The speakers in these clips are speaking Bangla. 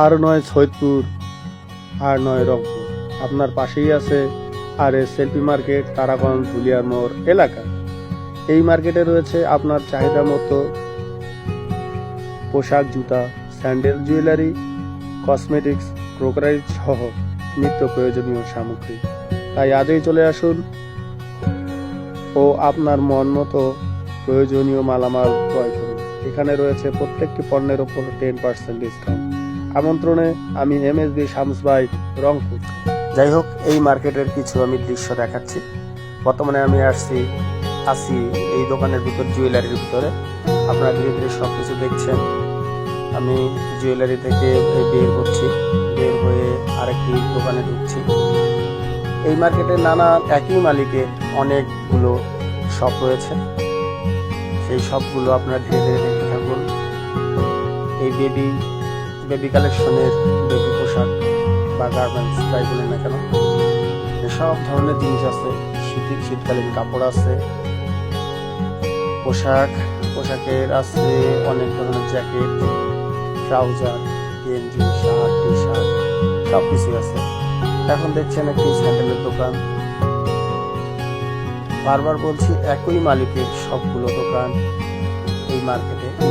আর নয় সৈয়দপুর, আর নয় রংপুর, আপনার পাশেই আছে আর এস সেলফি মার্কেট, তারাগঞ্জ, ধুলিয়ার মোড় এলাকা। এই মার্কেটে রয়েছে আপনার চাহিদা মতো পোশাক, জুতা, স্যান্ডেল, জুয়েলারি, কসমেটিক্স, ক্রোকারি সহ নিত্য প্রয়োজনীয় সামগ্রী। তাই আজই চলে আসুন ও আপনার মন মতো প্রয়োজনীয় মালামাল ক্রয় করুন। এখানে রয়েছে প্রত্যেকটি পণ্যের ওপর 10% ডিসকাউন্ট। আমন্ত্রণে আমি MSB শামস ভাই, রংপুর। যাই হোক, এই মার্কেটের কিছু আমি দৃশ্য দেখাচ্ছি। বর্তমানে আমি আছি এই দোকানের ভিতর, জুয়েলারির ভিতরে। আপনারা ধীরে ধীরে সব কিছু দেখছেন। আমি জুয়েলারি থেকে বের হচ্ছি, বের হয়ে আরেকটি দোকানে ঢুকছি। এই মার্কেটে নানা একই মালিকের অনেকগুলো শপ রয়েছে। সেই শপগুলো আপনারা ধীরে ধীরে দেখতে থাকুন। এই বেবি কালেকশনের বেবি পোশাক বা গার্মেন্টস যাই বলেন না কেন, সব ধরনের জিনিস আছে। শীতকালীন কাপড় আছে, পোশাকের আছে অনেক ধরনের জ্যাকেট, ট্রাউজার, গেঞ্জি, শার্ট, টি শার্ট সব কিছুই আছে। এখন দেখছেন একটি স্যান্ডেলের দোকান। বারবার বলছি, একই মালিকের সবগুলো দোকান এই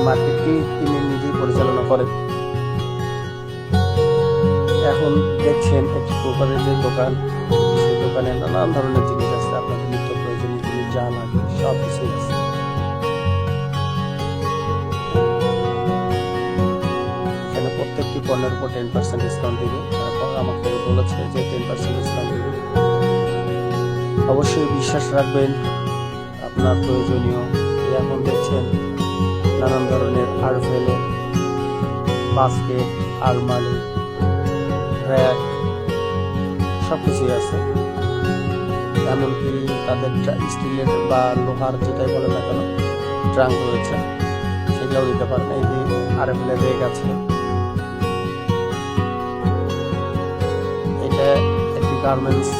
মার্কেটটি তিনি নিজেই পরিচালনা করেন। এখন দেখছেন একটি প্রকারের যে দোকান, সেই দোকানে নানান ধরনের জিনিস আছে। আপনাদের নিত্য প্রয়োজনীয় জিনিস যা লাগে সব কিছুই আছে। এখানে প্রত্যেকটি পণ্যের উপর 10% ডিসকাউন্ট দিবে। তারপর আমাকে বলেছে যে 10% ডিসকাউন্ট দিবে। অবশ্যই বিশ্বাস রাখবেন আপনার প্রয়োজনীয়। এখন দেখছেন নানান ধরনের আরফেলের বাস্কেট, আলমারি, র্যাক সবকিছুই আছে। এমনকি তাদের স্টিলের বা লোহার যেটাই বলে না কেন ট্রাঙ্ক রয়েছে, সেগুলোও নিতে পারেন। এই যে আরফেলের রেক আছে, এটা একটি গার্মেন্টস।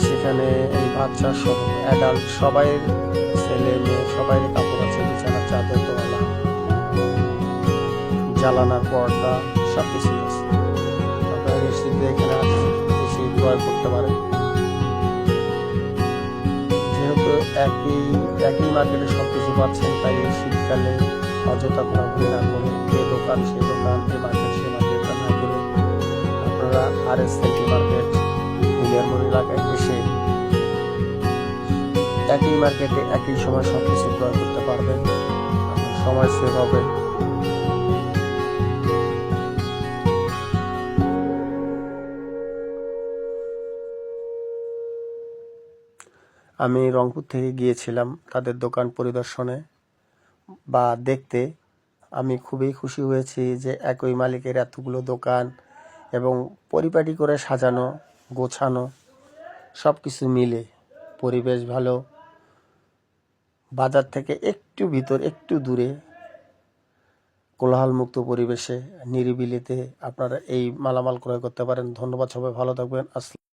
সেখানে এই বাচ্চা সব, অ্যাডাল্ট সবাই, ছেলে মেয়ে সবাই কাপড় আছে। বিছানার চাদর, তোয়ালা, জ্বালানার পর্দা সব কিছুই আছে। আপনারা নিশ্চিন্তে এখানে এসে ক্রয় করতে পারেন। যেহেতু একই মার্কেটে সবকিছু পাচ্ছেন, তাই এই শীতকালে অযথা ঘোরাঘুরি না করে এ দোকান সে দোকান, এ মার্কেট সে মার্কেট না করে আপনারা RS সেলফি মার্কেট, ধুলিয়ার মোড় এলাকায় এসে একই মার্কেটে একই সময় সবকিছু ক্রয় করতে পারবেন। আপনার সময় সেভ হবে। আমি রংপুর থেকে গিয়েছিলাম তাদের দোকান পরিদর্শনে বা দেখতে। আমি খুবই খুশি হয়েছি যে একই মালিকের এতগুলো দোকান এবং পরিপাটি করে সাজানো, গোছানো, সব কিছু মিলে পরিবেশ ভালো। বাজার থেকে একটু দূরে কোলাহলমুক্ত পরিবেশে নিরিবিলিতে আপনারা এই মালামাল ক্রয় করতে পারেন। ধন্যবাদ, সবাই ভালো থাকবেন।